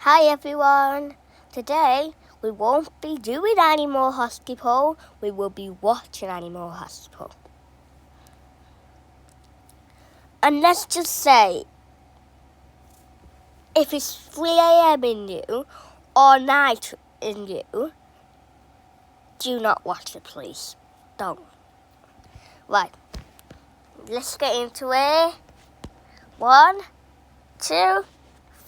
Hi everyone! Today we won't be doing Animal Hospital, we will be watching Animal Hospital. And let's just say, if it's 3 a.m. in you or night in you, do not watch it, please. Don't. Right, let's get into it. 1, 2,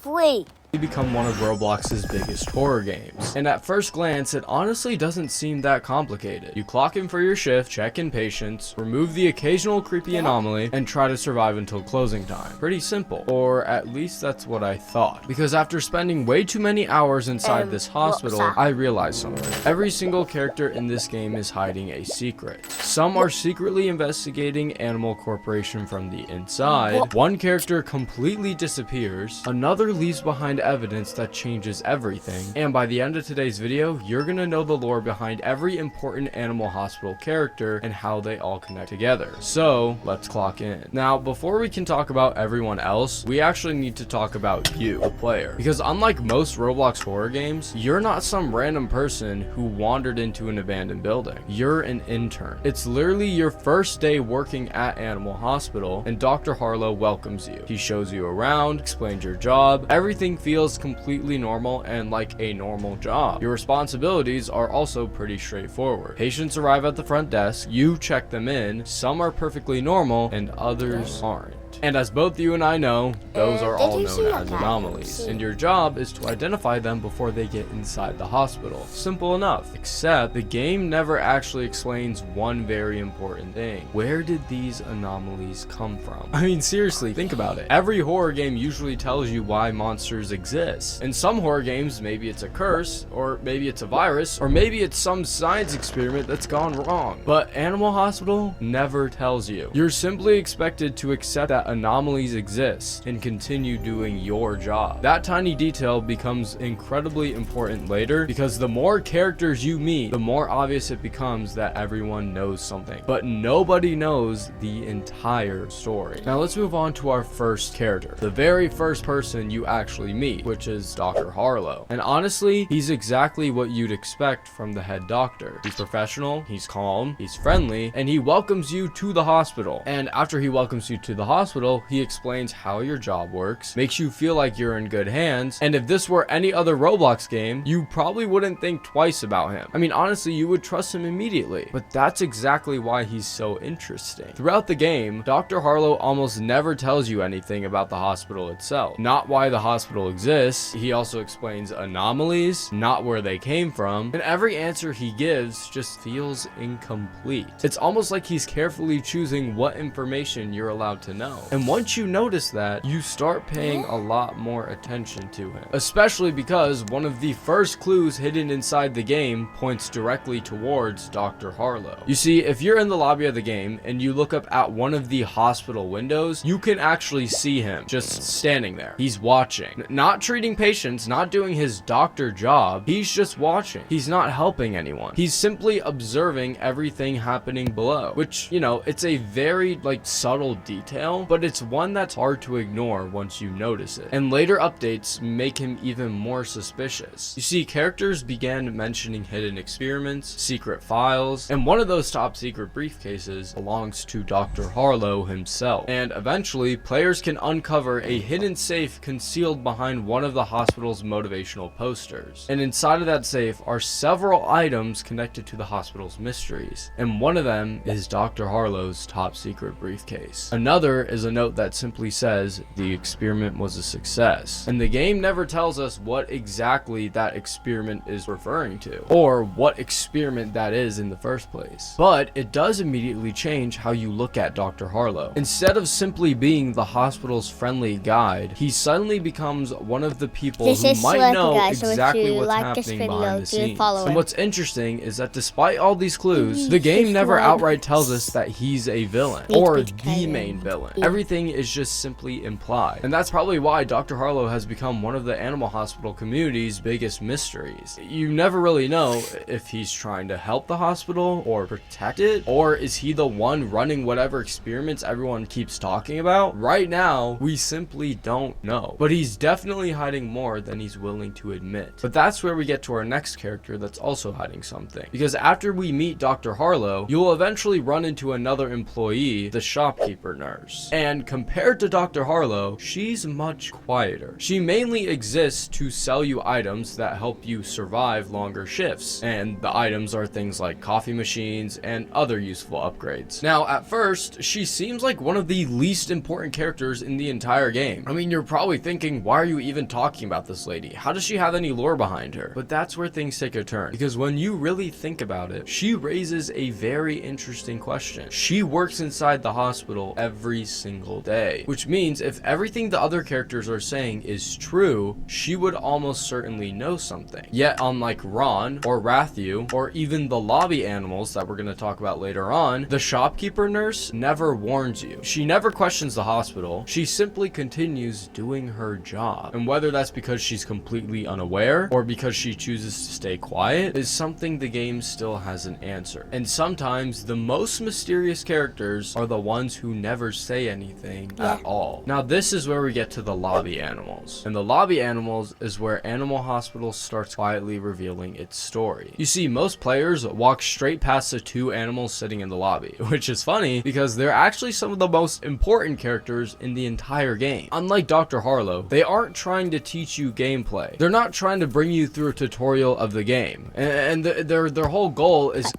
3. Become one of Roblox's biggest horror games. And at first glance, it honestly doesn't seem that complicated. You clock in for your shift, check in patients, remove the occasional creepy anomaly, and try to survive until closing time. Pretty simple. Or at least that's what I thought. Because after spending way too many hours inside this hospital, I realized something. Every single character in this game is hiding a secret. Some are secretly investigating Animal Corporation from the inside. One character completely disappears. Another leaves behind evidence that changes everything, and by the end of today's video, you're gonna know the lore behind every important Animal Hospital character and how they all connect together. So let's clock in. Now, before we can talk about everyone else, we actually need to talk about you, the player, because unlike most Roblox horror games, you're not some random person who wandered into an abandoned building. You're an intern. It's literally your first day working at Animal Hospital, and Dr. Harlow welcomes you. He shows you around, explains your job, everything feels completely normal and like a normal job. Your responsibilities are also pretty straightforward. Patients arrive at the front desk, you check them in, some are perfectly normal and others aren't. And as both you and I know, those are all known as anomalies, and your job is to identify them before they get inside the hospital. Simple enough, except the game never actually explains one very important thing. Where did these anomalies come from? I mean, seriously, think about it. Every horror game usually tells you why monsters exist. In some horror games, maybe it's a curse, or maybe it's a virus, or maybe it's some science experiment that's gone wrong. But Animal Hospital never tells you. You're simply expected to accept that anomalies exist and continue doing your job. That tiny detail becomes incredibly important later, because the more characters you meet, the more obvious it becomes that everyone knows something, but nobody knows the entire story. Now let's move on to our first character, the very first person you actually meet, which is Dr. Harlow. And honestly, he's exactly what you'd expect from the head doctor. He's professional, he's calm, he's friendly, and he welcomes you to the hospital. And after he welcomes you to the hospital, he explains how your job works, makes you feel like you're in good hands, and if this were any other Roblox game, you probably wouldn't think twice about him. I mean, honestly, you would trust him immediately, but that's exactly why he's so interesting. Throughout the game, Dr. Harlow almost never tells you anything about the hospital itself. Not why the hospital exists, he also explains anomalies, not where they came from, and every answer he gives just feels incomplete. It's almost like he's carefully choosing what information you're allowed to know. And once you notice that, you start paying a lot more attention to him. Especially because one of the first clues hidden inside the game points directly towards Dr. Harlow. You see, if you're in the lobby of the game and you look up at one of the hospital windows, you can actually see him just standing there. He's watching. Not treating patients, not doing his doctor job. He's just watching. He's not helping anyone. He's simply observing everything happening below, which, you know, it's a very subtle detail, but it's one that's hard to ignore once you notice it. And later updates make him even more suspicious. You see, characters began mentioning hidden experiments, secret files, and one of those top secret briefcases belongs to Dr. Harlow himself. And eventually, players can uncover a hidden safe concealed behind one of the hospital's motivational posters. And inside of that safe are several items connected to the hospital's mysteries. And one of them is Dr. Harlow's top secret briefcase. Another is a note that simply says the experiment was a success, and the game never tells us what exactly that experiment is referring to or what experiment that is in the first place, but it does immediately change how you look at Dr. Harlow. Instead of simply being the hospital's friendly guide, he suddenly becomes one of the people who might know exactly what's happening behind the scenes. And what's interesting is that despite all these clues, the game never outright tells us that he's a villain or the main villain. everything is just simply implied. And that's probably why Dr. Harlow has become one of the animal hospital community's biggest mysteries. You never really know if he's trying to help the hospital or protect it, or is he the one running whatever experiments everyone keeps talking about? Right now, we simply don't know. But he's definitely hiding more than he's willing to admit. But that's where we get to our next character that's also hiding something. Because after we meet Dr. Harlow, you'll eventually run into another employee, the shopkeeper nurse. And compared to Dr. Harlow, she's much quieter. She mainly exists to sell you items that help you survive longer shifts. And the items are things like coffee machines and other useful upgrades. Now, at first, she seems like one of the least important characters in the entire game. I mean, you're probably thinking, why are you even talking about this lady? How does she have any lore behind her? But that's where things take a turn. Because when you really think about it, she raises a very interesting question. She works inside the hospital every single day, which means if everything the other characters are saying is true, she would almost certainly know something. Yet, unlike Ron or Rathu or even the lobby animals that we're going to talk about later on, the shopkeeper nurse never warns you. She never questions the hospital. She simply continues doing her job. And whether that's because she's completely unaware or because she chooses to stay quiet is something the game still hasn't answered. And sometimes the most mysterious characters are the ones who never say anything at all. Now this is where we get to the lobby animals. And the lobby animals is where Animal Hospital starts quietly revealing its story. You see, most players walk straight past the two animals sitting in the lobby, which is funny because they're actually some of the most important characters in the entire game. Unlike Dr. Harlow, they aren't trying to teach you gameplay. They're not trying to bring you through a tutorial of the game. And their whole goal is...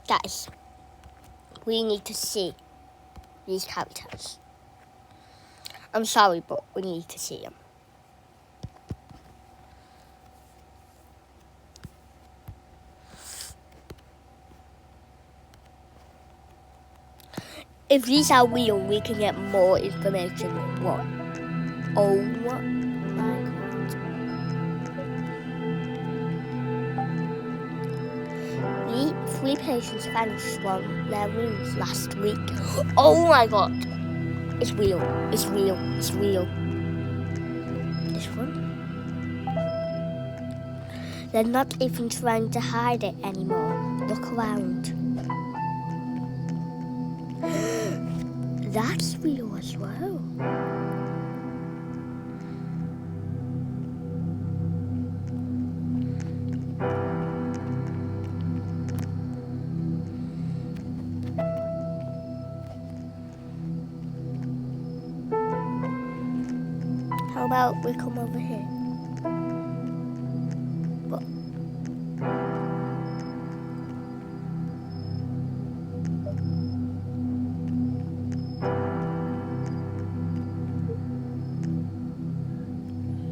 Guys, we need to see these characters. I'm sorry, but we need to see them. If these are real, we can get more information. What? Oh my god. Three patients vanished from their rooms last week. Oh my god. It's real. It's real. It's real. This one? They're not even trying to hide it anymore. Look around. That's real as well. How about we come over here? What?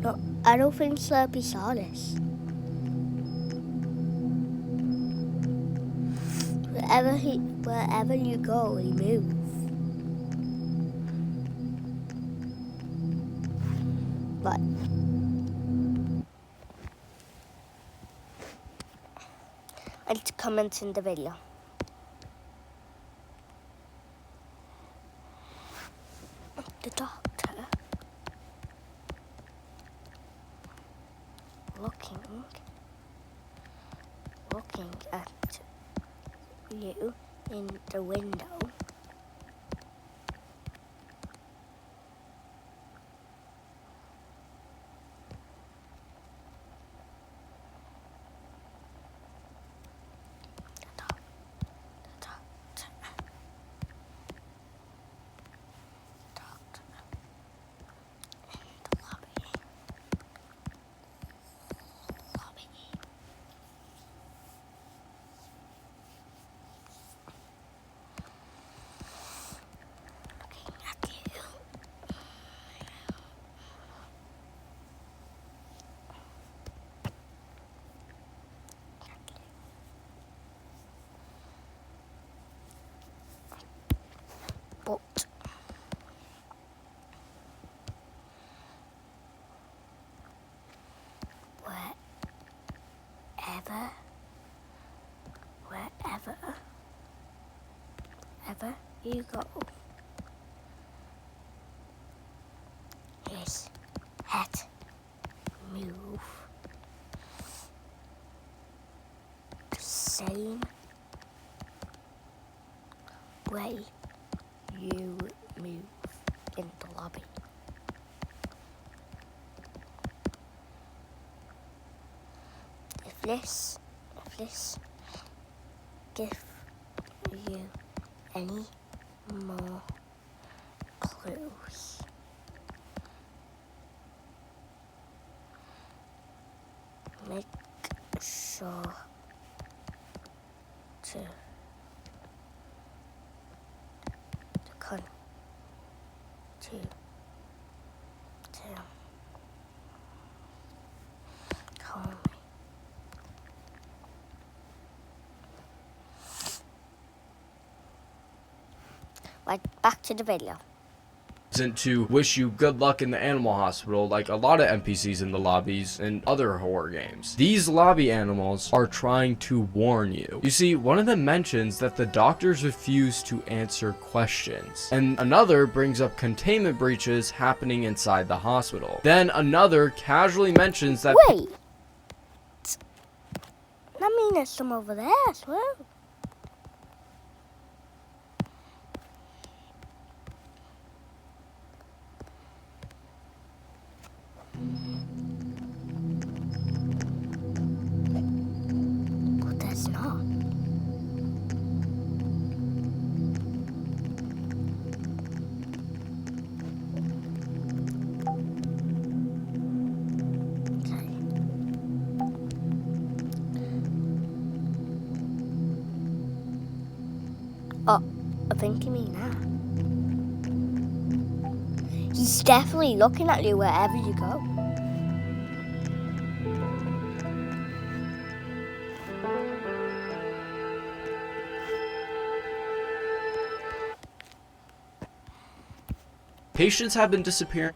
No, I don't think Slurpy saw this. Wherever you go, he moves. But and comment in the video. The doctor looking at you in the window. But wherever you go, move the same way you move in the lobby. If this gives you any more clues, make sure to come to call me. Right, back to the video. Isn't to wish you good luck in the animal hospital like a lot of NPCs in the lobbies and other horror games. These lobby animals are trying to warn you. You see, one of them mentions that the doctors refuse to answer questions, and another brings up containment breaches happening inside the hospital. Then another casually mentions that— Wait! That means there's some over there as well. But there's not. Okay. Oh, I think you mean that. He's definitely looking at you wherever you go. patients have been disappearing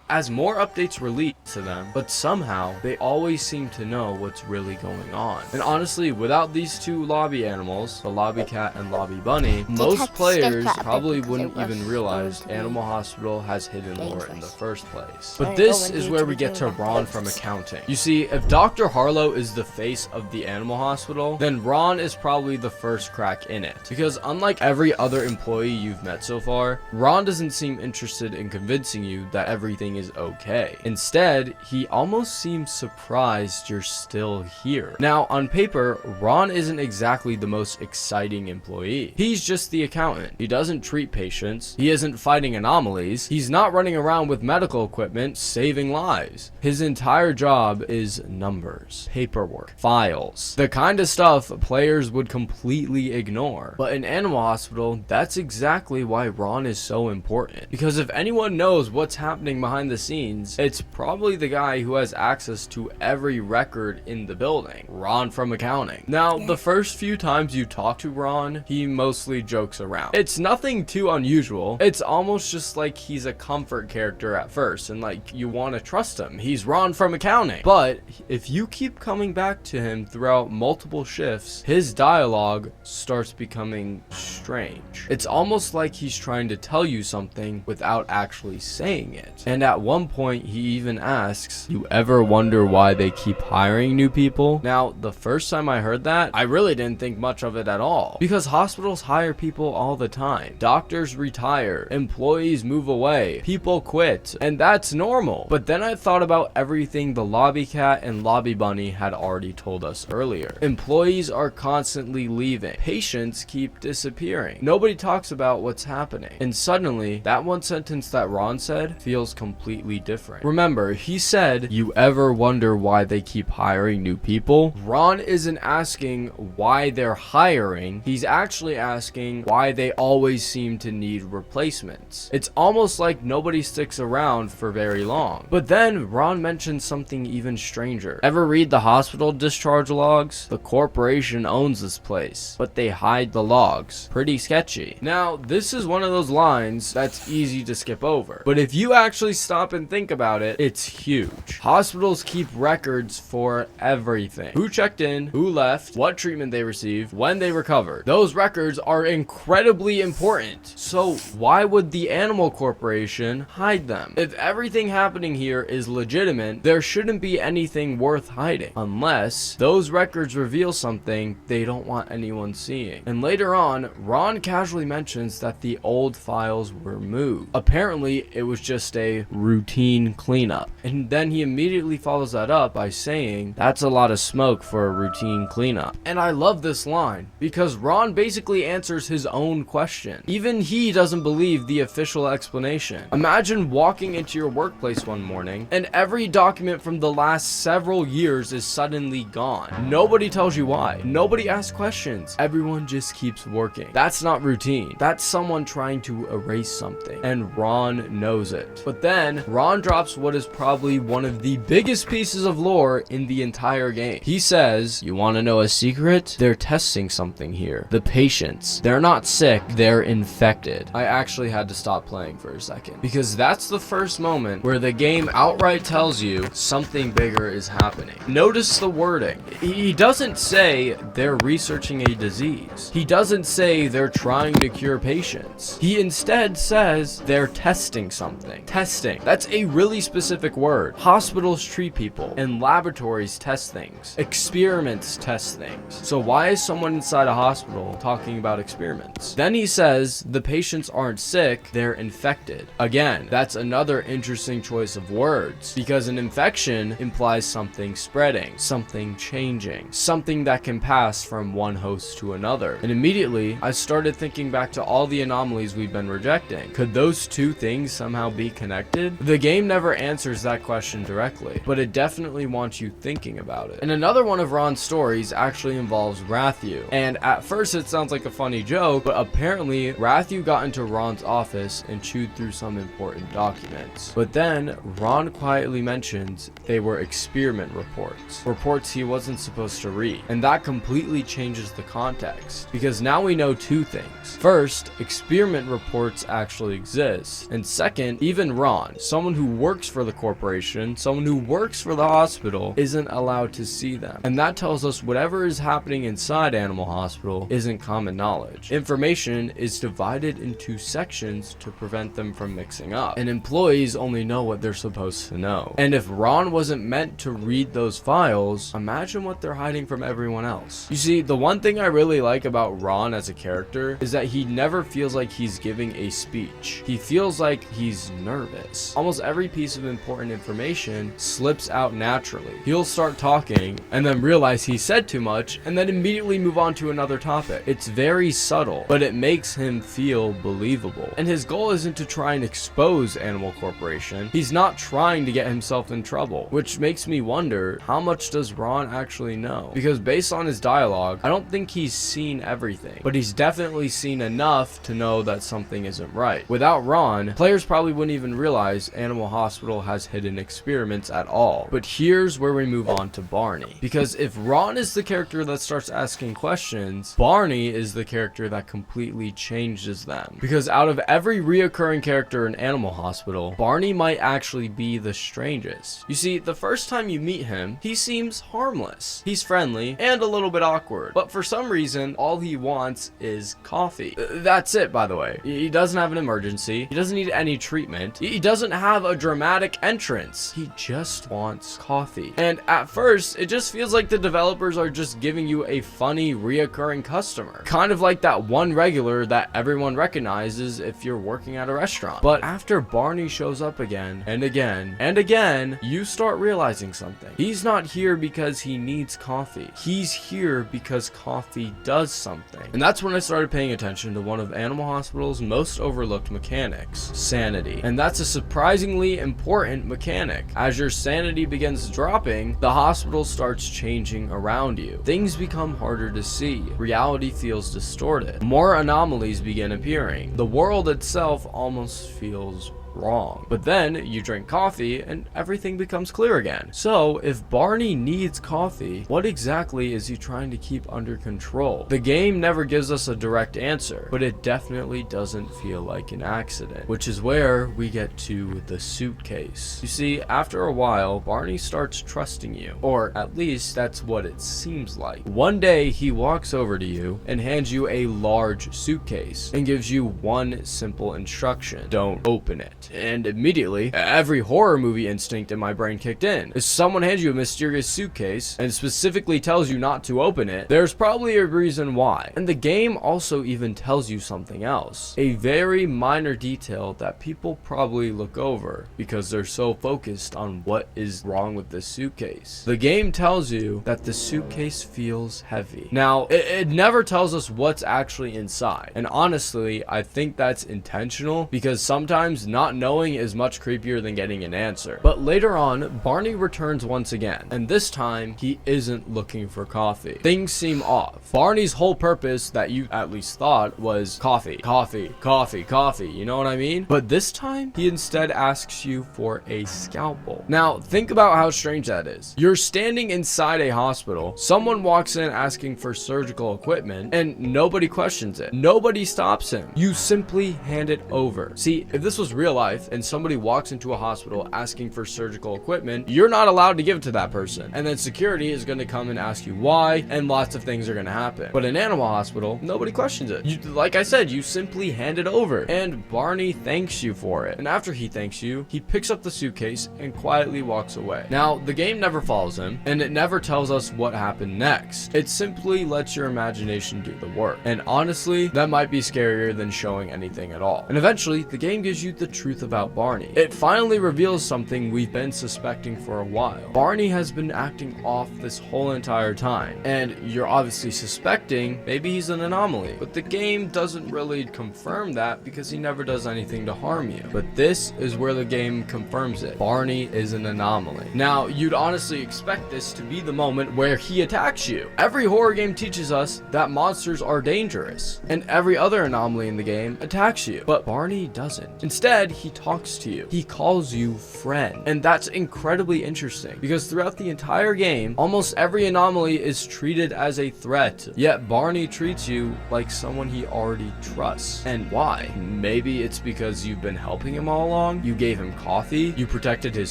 as more updates release to them, but somehow they always seem to know what's really going on. And honestly, without these two lobby animals, the lobby cat and lobby bunny, most players probably wouldn't even realize Animal Hospital has hidden lore in the first place. But this is where we get to Ron from accounting. You see, if Dr. Harlow is the face of the Animal Hospital, then Ron is probably the first crack in it. Because unlike every other employee you've met so far, Ron doesn't seem interested in convincing you that everything is okay. Instead, he almost seems surprised you're still here. Now, on paper, Ron isn't exactly the most exciting employee. He's just the accountant. He doesn't treat patients. He isn't fighting anomalies. He's not running around with medical equipment saving lives. His entire job is numbers, paperwork, files, the kind of stuff players would completely ignore. But in Animal Hospital, that's exactly why Ron is so important. Because if anyone knows what's happening behind the scenes, it's probably the guy who has access to every record in the building, Ron from accounting. Now, the first few times you talk to Ron, he mostly jokes around. It's nothing too unusual. It's almost just like he's a comfort character at first, and like you want to trust him. He's Ron from accounting. But if you keep coming back to him throughout multiple shifts, his dialogue starts becoming strange. It's almost like he's trying to tell you something without actually saying it. And at one point, he even asks, "You ever wonder why they keep hiring new people?" Now, the first time I heard that, I really didn't think much of it at all. Because hospitals hire people all the time. Doctors retire, employees move away, people quit, and that's normal. But then I thought about everything the lobby cat and lobby bunny had already told us earlier. Employees are constantly leaving. Patients keep disappearing. Nobody talks about what's happening. And suddenly, that one sentence that Ron said feels completely different. Remember, he said, "You ever wonder why they keep hiring new people?" Ron isn't asking why they're hiring. He's actually asking why they always seem to need replacements. It's almost like nobody sticks around for very long. But then Ron mentions something even stranger. Ever read the hospital discharge logs? The corporation owns this place, but they hide the logs. Pretty sketchy. Now, this is one of those lines that's easy to skip skip over. But if you actually stop and think about it, it's huge. Hospitals keep records for everything. Who checked in, who left, what treatment they received, when they recovered. Those records are incredibly important. So why would the Animal Corporation hide them? If everything happening here is legitimate, there shouldn't be anything worth hiding, unless those records reveal something they don't want anyone seeing. And later on, Ron casually mentions that the old files were moved. Apparently, it was just a routine cleanup. And then he immediately follows that up by saying, that's a lot of smoke for a routine cleanup. And I love this line, because Ron basically answers his own question. Even he doesn't believe the official explanation. Imagine walking into your workplace one morning, and every document from the last several years is suddenly gone. Nobody tells you why. Nobody asks questions. Everyone just keeps working. That's not routine. That's someone trying to erase something. And Ron knows it. But then, Ron drops what is probably one of the biggest pieces of lore in the entire game. He says, you want to know a secret? They're testing something here. The patients. They're not sick, they're infected. I actually had to stop playing for a second, because that's the first moment where the game outright tells you something bigger is happening. Notice the wording. He doesn't say they're researching a disease. He doesn't say they're trying to cure patients. He instead says they're testing something. Testing. That's a really specific word. Hospitals treat people, and laboratories test things. Experiments test things. So why is someone inside a hospital talking about experiments? Then he says the patients aren't sick, they're infected. Again, that's another interesting choice of words, because an infection implies something spreading, something changing, something that can pass from one host to another. And immediately, I started thinking back to all the anomalies we've been rejecting. Could those two things somehow be connected? The game never answers that question directly, but it definitely wants you thinking about it. And another one of Ron's stories actually involves Rathu. And at first it sounds like a funny joke, but apparently Rathu got into Ron's office and chewed through some important documents. But then Ron quietly mentions they were experiment reports. Reports he wasn't supposed to read. And that completely changes the context, because now we know two things. First, experiment reports actually exist. And second, even Ron, someone who works for the corporation, someone who works for the hospital, isn't allowed to see them. And that tells us whatever is happening inside Animal Hospital isn't common knowledge. Information is divided into sections to prevent them from mixing up. And employees only know what they're supposed to know. And if Ron wasn't meant to read those files, imagine what they're hiding from everyone else. You see, the one thing I really like about Ron as a character is that he never feels like he's giving a speech. He feels like he's nervous. Almost every piece of important information slips out naturally. He'll start talking and then realize he said too much and then immediately move on to another topic. It's very subtle, but it makes him feel believable. And his goal isn't to try and expose Animal Corporation. He's not trying to get himself in trouble, which makes me wonder, how much does Ron actually know? Because based on his dialogue, I don't think he's seen everything, but he's definitely seen enough to know that something isn't right. Without Ron, players probably wouldn't even realize Animal Hospital has hidden experiments at all. But here's where we move on to Barney, because if Ron is the character that starts asking questions, Barney is the character that completely changes them. Because out of every reoccurring character in Animal Hospital, Barney might actually be the strangest. You see, the first time you meet him, he seems harmless. He's friendly and a little bit awkward, but for some reason, all he wants is coffee. That's it, by the way. He doesn't have an emergency. He doesn't need any treatment. He doesn't have a dramatic entrance. He just wants coffee. And at first, it just feels like the developers are just giving you a funny, reoccurring customer. Kind of like that one regular that everyone recognizes if you're working at a restaurant. But after Barney shows up again and again and again, you start realizing something. He's not here because he needs coffee. He's here because coffee does something. And that's when I started paying attention to one of Animal Hospital's most overlooked mechanics, sanity. And that's a surprisingly important mechanic. As your sanity begins dropping, the hospital starts changing around you. Things become harder to see. Reality feels distorted. More anomalies begin appearing. The world itself almost feels wrong. But then you drink coffee and everything becomes clear again. So if Barney needs coffee, what exactly is he trying to keep under control? The game never gives us a direct answer, but it definitely doesn't feel like an accident, which is where we get to the suitcase. You see, after a while, Barney starts trusting you, or at least that's what it seems like. One day he walks over to you and hands you a large suitcase and gives you one simple instruction: don't open it. And immediately, every horror movie instinct in my brain kicked in. If someone hands you a mysterious suitcase and specifically tells you not to open it, there's probably a reason why. And the game also even tells you something else, a very minor detail that people probably look over because they're so focused on what is wrong with this suitcase. The game tells you that the suitcase feels heavy. Now, it never tells us what's actually inside, and honestly, I think that's intentional because sometimes not knowing is much creepier than getting an answer. But later on, Barney returns once again, and this time he isn't looking for coffee. Things seem off. Barney's whole purpose, that you at least thought, was coffee, coffee, coffee, coffee, you know what I mean? But this time he instead asks you for a scalpel. Now think about how strange that is. You're standing inside a hospital, someone walks in asking for surgical equipment, and nobody questions it. Nobody stops him. You simply hand it over. See, if this was real life and somebody walks into a hospital asking for surgical equipment, you're not allowed to give it to that person, and then security is going to come and ask you why, and lots of things are going to happen. But in Animal Hospital, nobody questions it. Like I said, you simply hand it over, and Barney thanks you for it. And after he thanks you, he picks up the suitcase and quietly walks away. Now, the game never follows him, and it never tells us what happened next. It simply lets your imagination do the work. And honestly, that might be scarier than showing anything at all. And eventually, the game gives you the truth about Barney. It finally reveals something we've been suspecting for a while. Barney has been acting off this whole entire time, and you're obviously suspecting maybe he's an anomaly, but the game doesn't really confirm that because he never does anything to harm you. But this is where the game confirms it. Barney is an anomaly. Now, you'd honestly expect this to be the moment where he attacks you. Every horror game teaches us that monsters are dangerous, and every other anomaly in the game attacks you, but Barney doesn't. Instead, he talks to you. He calls you friend, and that's incredibly interesting because throughout the entire game, almost every anomaly is treated as a threat, yet Barney treats you like someone he already trusts. And why? Maybe it's because you've been helping him all along. You gave him coffee, you protected his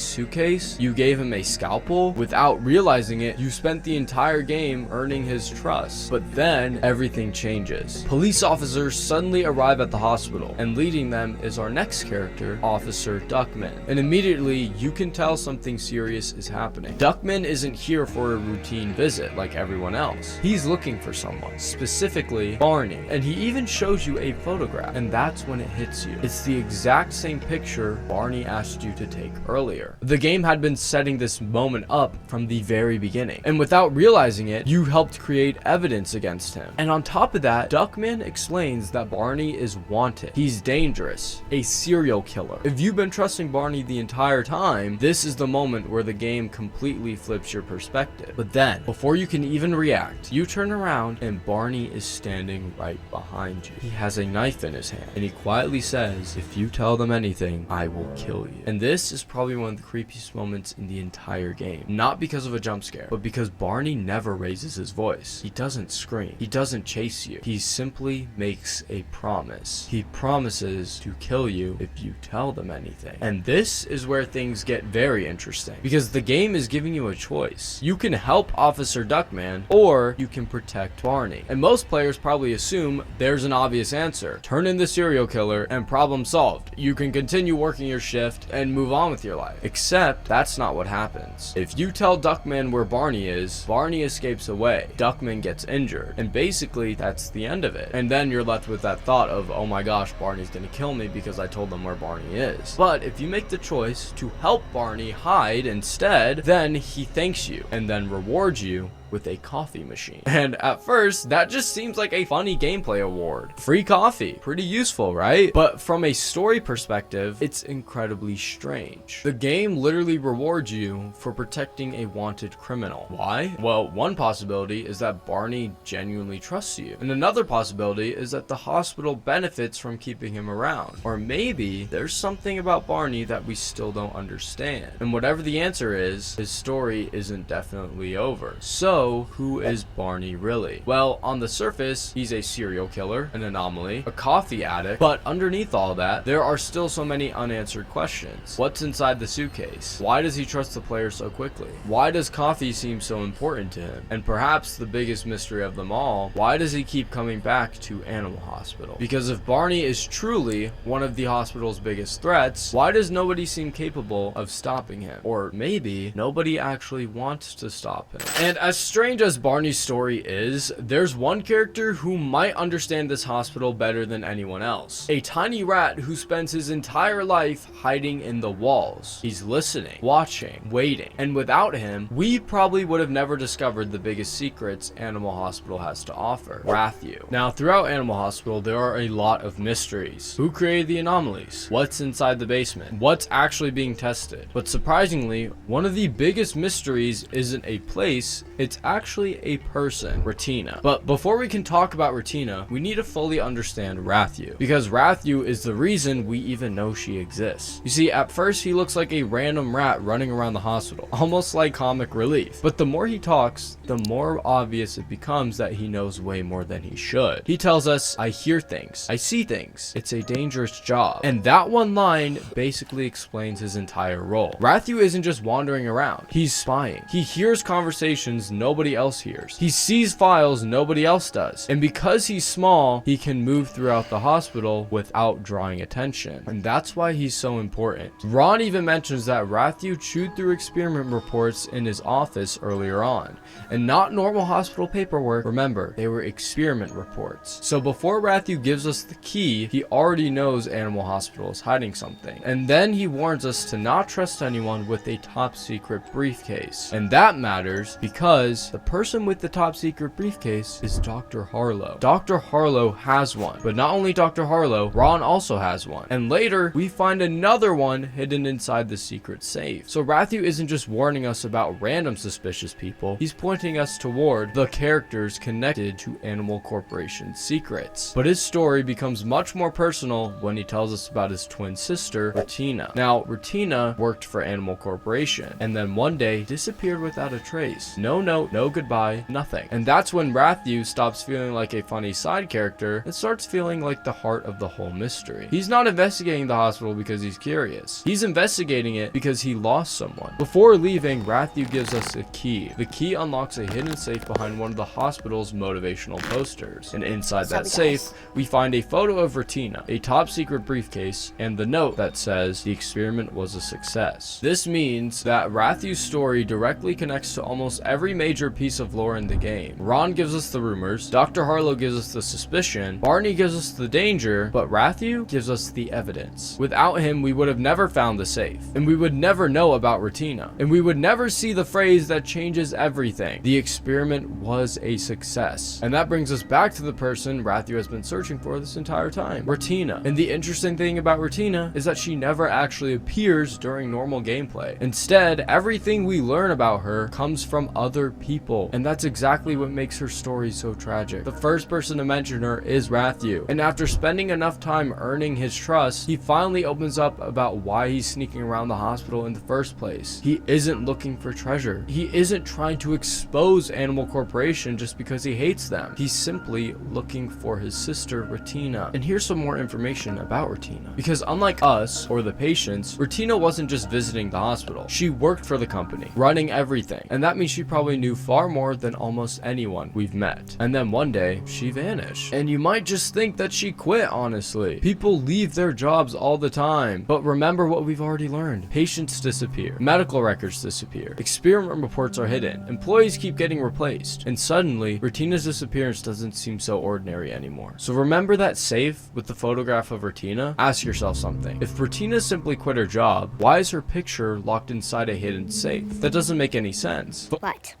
suitcase, you gave him a scalpel. Without realizing it, you spent the entire game earning his trust. But then everything changes. Police officers suddenly arrive at the hospital, and leading them is our next character, Officer Duckman. And immediately you can tell something serious is happening. Duckman isn't here for a routine visit like everyone else. He's looking for someone, specifically Barney, and he even shows you a photograph, and that's when it hits you. It's the exact same picture Barney asked you to take earlier. The game had been setting this moment up from the very beginning, and without realizing it, you helped create evidence against him. And on top of that, Duckman explains that Barney is wanted. He's dangerous, a serial killer. If you've been trusting Barney the entire time, this is the moment where the game completely flips your perspective. But then, before you can even react, you turn around and Barney is standing right behind you. He has a knife in his hand, and he quietly says, "If you tell them anything, I will kill you." And this is probably one of the creepiest moments in the entire game. Not because of a jump scare, but because Barney never raises his voice. He doesn't scream. He doesn't chase you. He simply makes a promise. He promises to kill you if you tell them anything. And this is where things get very interesting, because the game is giving you a choice. You can help Officer Duckman, or you can protect Barney. And most players probably assume there's an obvious answer. Turn in the serial killer and problem solved. You can continue working your shift and move on with your life. Except that's not what happens. If you tell Duckman where Barney is, Barney escapes away. Duckman gets injured, and basically that's the end of it. And then you're left with that thought of, oh my gosh, Barney's gonna kill me because I told them where Barney is. But if you make the choice to help Barney hide instead, then he thanks you and then rewards you with a coffee machine. And at first, that just seems like a funny gameplay award. Free coffee, pretty useful, right? But from a story perspective, it's incredibly strange. The game literally rewards you for protecting a wanted criminal. Why? Well, one possibility is that Barney genuinely trusts you, and another possibility is that the hospital benefits from keeping him around. Or maybe there's something about Barney that we still don't understand. And whatever the answer is, his story isn't definitely over. So, who is Barney really? Well, on the surface, he's a serial killer, an anomaly, a coffee addict, but underneath all that, there are still so many unanswered questions. What's inside the suitcase? Why does he trust the player so quickly? Why does coffee seem so important to him? And perhaps the biggest mystery of them all, why does he keep coming back to Animal Hospital? Because if Barney is truly one of the hospital's biggest threats, why does nobody seem capable of stopping him? Or maybe nobody actually wants to stop him. And as strange as Barney's story is, there's one character who might understand this hospital better than anyone else. A tiny rat who spends his entire life hiding in the walls. He's listening, watching, waiting, and without him, we probably would have never discovered the biggest secrets Animal Hospital has to offer: Rathu. Now, throughout Animal Hospital, there are a lot of mysteries. Who created the anomalies? What's inside the basement? What's actually being tested? But surprisingly, one of the biggest mysteries isn't a place, it's actually a person, Ratina. But before we can talk about Ratina, we need to fully understand Rathu, because Rathu is the reason we even know she exists. You see, at first he looks like a random rat running around the hospital, almost like comic relief. But the more he talks, the more obvious it becomes that he knows way more than he should. He tells us, "I hear things, I see things, it's a dangerous job." And that one line basically explains his entire role. Rathu isn't just wandering around, he's spying. He hears conversations nobody else hears. He sees files nobody else does. And because he's small, he can move throughout the hospital without drawing attention. And that's why he's so important. Ron even mentions that Rathu chewed through experiment reports in his office earlier on. And not normal hospital paperwork. Remember, they were experiment reports. So before Rathu gives us the key, he already knows Animal Hospital is hiding something. And then he warns us to not trust anyone with a top secret briefcase. And that matters because the person with the top secret briefcase is Dr. Harlow. Dr. Harlow has one. But not only Dr. Harlow, Ron also has one. And later, we find another one hidden inside the secret safe. So Rathu isn't just warning us about random suspicious people, he's pointing us toward the characters connected to Animal Corporation's secrets. But his story becomes much more personal when he tells us about his twin sister, Ratina. Now, Ratina worked for Animal Corporation, and then one day disappeared without a trace. No note, no goodbye, nothing. And that's when Rathu stops feeling like a funny side character and starts feeling like the heart of the whole mystery. He's not investigating the hospital because he's curious. He's investigating it because he lost someone. Before leaving, Rathu gives us a key. The key unlocks a hidden safe behind one of the hospital's motivational posters. And inside that safe, we find a photo of Ratina, a top secret briefcase, and the note that says the experiment was a success. This means that Rathu's story directly connects to almost every major piece of lore in the game. Ron gives us the rumors, Dr. Harlow gives us the suspicion, Barney gives us the danger, but Rathu gives us the evidence. Without him, we would have never found the safe, and we would never know about Ratina, and we would never see the phrase that changes everything. The experiment was a success. And that brings us back to the person Rathu has been searching for this entire time, Ratina. And the interesting thing about Ratina is that she never actually appears during normal gameplay. Instead, everything we learn about her comes from other people, and that's exactly what makes her story so tragic. The first person to mention her is Rathu, and after spending enough time earning his trust, he finally opens up about why he's sneaking around the hospital in the first place. He isn't looking for treasure. He isn't trying to expose Animal Corporation just because he hates them. He's simply looking for his sister, Ratina. And here's some more information about Ratina. Because unlike us, or the patients, Ratina wasn't just visiting the hospital. She worked for the company, running everything. And that means she probably knew far more than almost anyone we've met. And then one day, she vanished. And you might just think that she quit, honestly. People leave their jobs all the time. But remember what we've already learned. Patients disappear. Medical records disappear. Experiment reports are hidden. Employees keep getting replaced. And suddenly, Ratina's disappearance doesn't seem so ordinary anymore. So remember that safe with the photograph of Ratina? Ask yourself something. If Ratina simply quit her job, why is her picture locked inside a hidden safe? That doesn't make any sense. Right.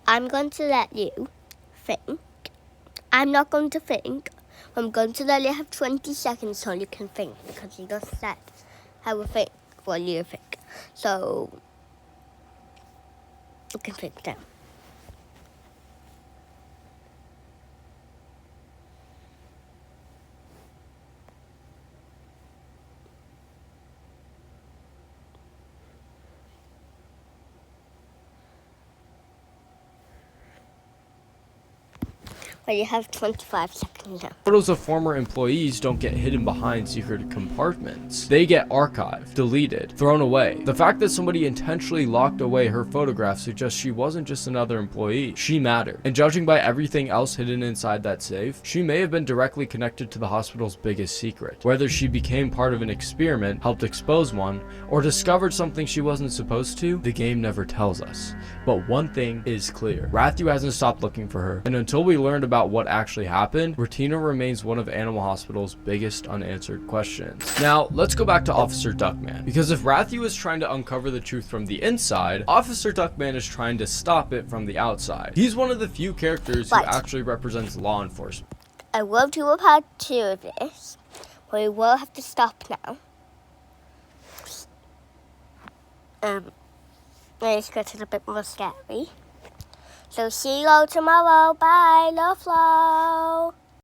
I'm going to let you think. I'm not going to think. I'm going to let you have 20 seconds so you can think, because you just said I will think what you think. So you can think now. Well, you have 25 seconds now. Photos of former employees don't get hidden behind secret compartments. They get archived, deleted, thrown away. The fact that somebody intentionally locked away her photograph suggests she wasn't just another employee. She mattered. And judging by everything else hidden inside that safe, she may have been directly connected to the hospital's biggest secret. Whether she became part of an experiment, helped expose one, or discovered something she wasn't supposed to, the game never tells us. But one thing is clear. Matthew hasn't stopped looking for her, and until we learned about what actually happened, Retina remains one of Animal Hospital's biggest unanswered questions. Now, let's go back to Officer Duckman, because if Matthew is trying to uncover the truth from the inside, Officer Duckman is trying to stop it from the outside. He's one of the few characters who actually represents law enforcement. I will do a part 2 of this, but we will have to stop now. It's getting a bit more scary. So see you all tomorrow. Bye, love flow.